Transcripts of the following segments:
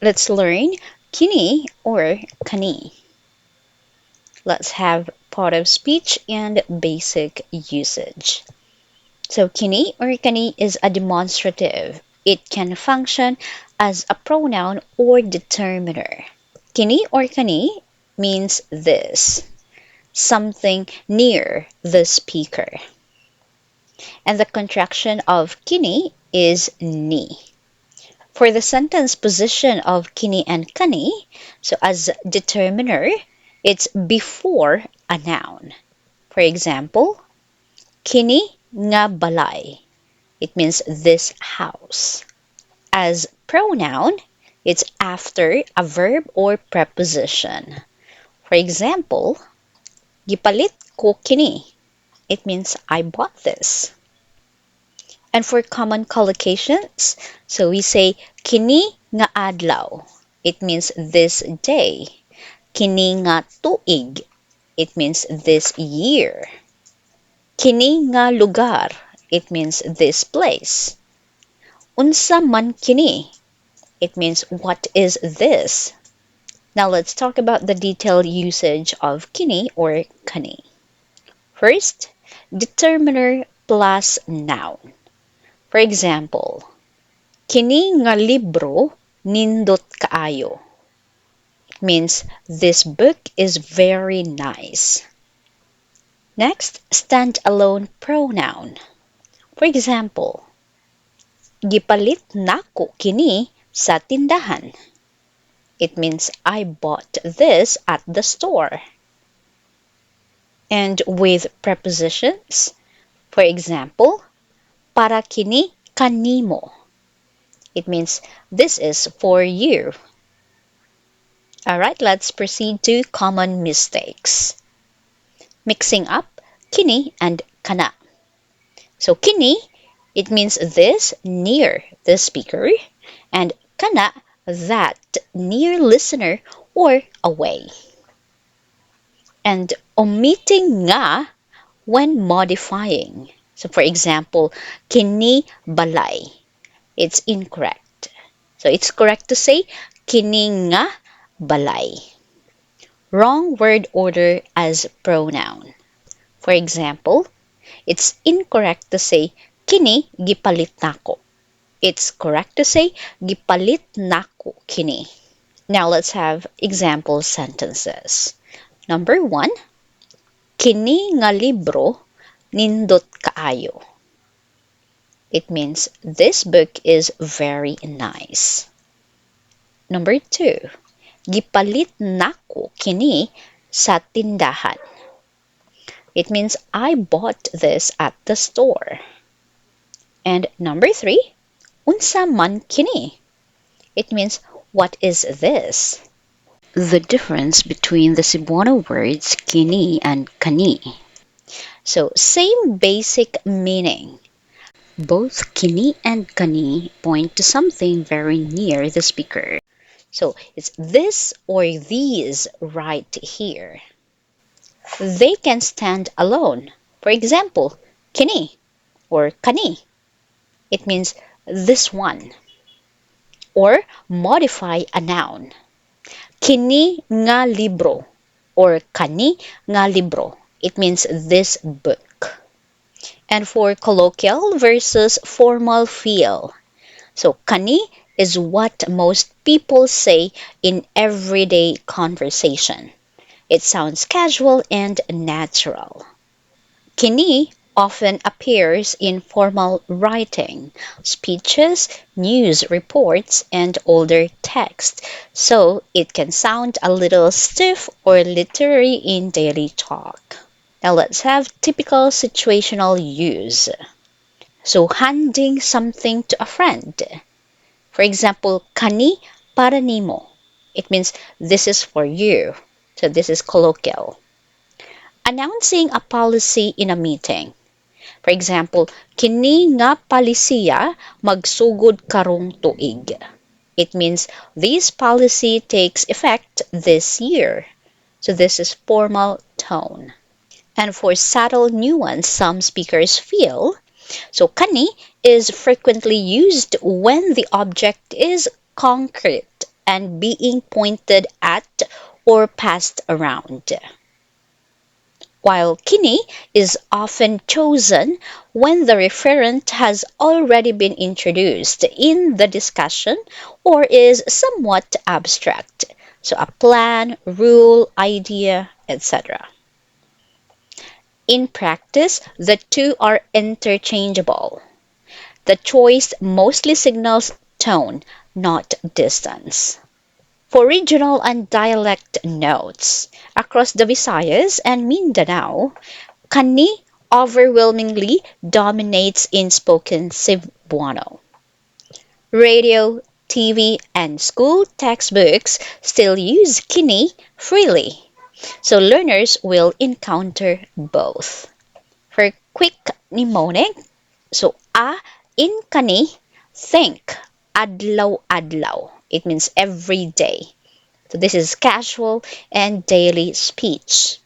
Let's learn Kini or Kani. Let's have part of speech and basic usage. So Kini or Kani is a demonstrative. It can function as a pronoun or determiner. Kini or Kani means this, something near the speaker. And the contraction of Kini is ni. For the sentence position of Kini and Kani, so as determiner, it's before a noun. For example, Kini nga balay. It means this house. As pronoun, it's after a verb or preposition. For example, gipalit ko kini. It means I bought this. And for common collocations, so we say kini nga adlaw. It means this day. Kini nga tuig. It means this year. Kini nga lugar. It means this place. Unsa man kini. It means what is this? Now let's talk about the detailed usage of kini or kani. First, determiner plus noun. For example, kini nga libro nindot kaayo. It means this book is very nice. Next, stand-alone pronoun. For example, gipalit nako kini sa tindahan. It means I bought this at the store. And with prepositions, for example, para kini kanimo. It means this is for you. Alright, let's proceed to common mistakes. Mixing up kini and kana. So kini, it means this near the speaker, and kana, that near listener or away. And omitting nga when modifying. So for example, kini balay. It's incorrect. So it's correct to say kini nga balay. Wrong word order as pronoun. For example, it's incorrect to say kini gipalit nako. It's correct to say gipalit nako kini. Now let's have example sentences. Number 1, kini nga libro nindot kaayo. It means this book is very nice. Number 2, gipalit nako kini sa tindahan. It means I bought this at the store. And number 3, unsa man kini. It means what is this? The difference between the Cebuano words kini and kani. So same basic meaning. Both kini and kani point to something very near the speaker. So it's this or these right here. They can stand alone. For example, kini or kani. It means this one. Or modify a noun. Kini nga libro or kani nga libro. It means this book. And for colloquial versus formal feel. So kani is what most people say in everyday conversation. It sounds casual and natural. Kini often appears in formal writing, speeches, news reports, and older text, so it can sound a little stiff or literary in daily talk. Now let's have typical situational use. So handing something to a friend. For example, kani para nimo. It means this is for you. So this is colloquial. Announcing a policy in a meeting. For example, kini nga palisiya magsugod karong tuig. It means this policy takes effect this year. So this is formal tone. And for subtle nuance some speakers feel, so kani is frequently used when the object is concrete and being pointed at or passed around. While Kini is often chosen when the referent has already been introduced in the discussion or is somewhat abstract. So a plan, rule, idea, etc. In practice, the two are interchangeable. The choice mostly signals tone, not distance. For regional and dialect notes, across the Visayas and Mindanao, Kani overwhelmingly dominates in spoken Cebuano. Radio, TV, and school textbooks still use Kini freely, so learners will encounter both. For quick mnemonic, so in Kani, think adlaw-adlaw. It means every day. So this is casual and daily speech.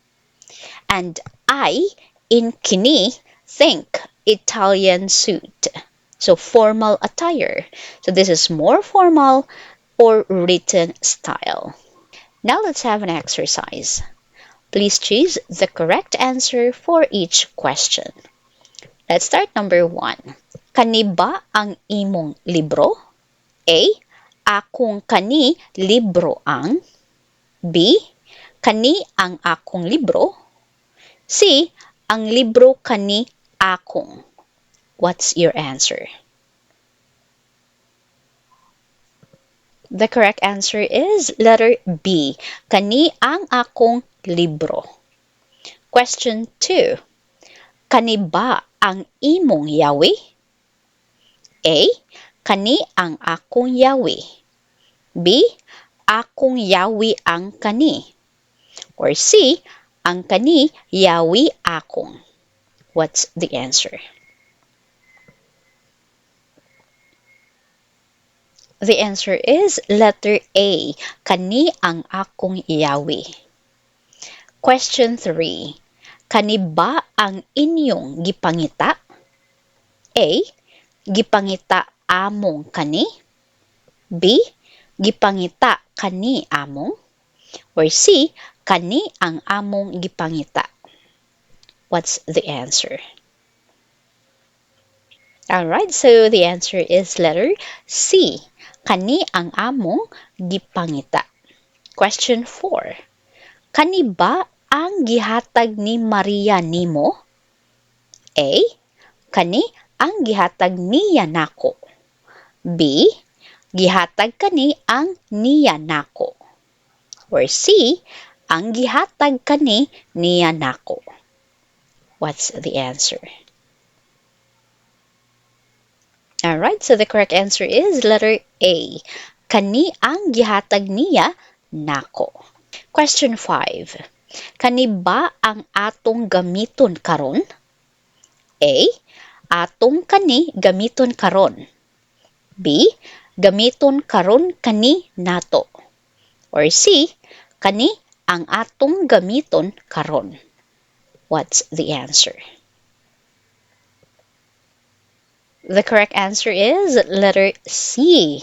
And I, in Kini, think Italian suit. So formal attire. So this is more formal or written style. Now let's have an exercise. Please choose the correct answer for each question. Let's start number 1. Kani ba ang imong libro? A. Akong kani libro ang. B. Kani ang akong libro. C. Ang libro kani akong. What's your answer? The correct answer is letter B. Kani ang akong libro. Question 2. Kani ba ang imong yawi? A. Kani ang akong yawi. B. Akong yawi ang kani. Or C. Ang kani yawi akong. What's the answer? The answer is letter A. Kani ang akong yawi. Question 3. Kani ba ang inyong gipangita? A. Gipangita among kani. B. Gipangita kani among. Or C. Kani ang among gipangita. What's the answer? Alright, so the answer is letter C. Kani ang among gipangita. Question 4. Kani ba ang gihatag ni Maria nimo? A. Kani ang gihatag niya nako. B. Gihatag kani ang niya nako. Or C. Ang gihatag kani niya nako. What's the answer? Alright, so the correct answer is letter A. Kani ang gihatag niya nako. Question 5. Kani ba ang atong gamiton karon? A. Atong kani gamiton karon. B. Gamiton karon kani nato. Or C. Kani ang atong gamiton karon. What's the answer? The correct answer is letter C.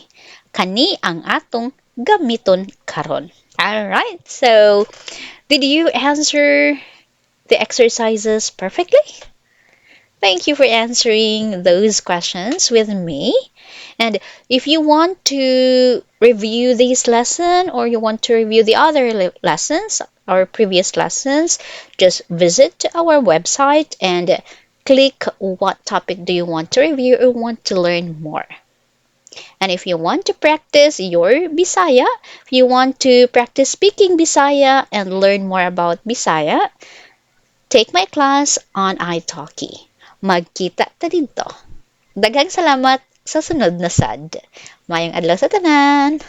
Kani ang atong gamiton karon. Alright, so did you answer the exercises perfectly? Thank you for answering those questions with me. And if you want to review this lesson or you want to review the other lessons, our previous lessons, just visit our website and click what topic do you want to review or want to learn more. And if you want to practice your Bisaya, if you want to practice speaking Bisaya and learn more about Bisaya, take my class on italki. Magkita ta dito. Daghang salamat sa sunod na sad. Mayong adlaw sa tanan!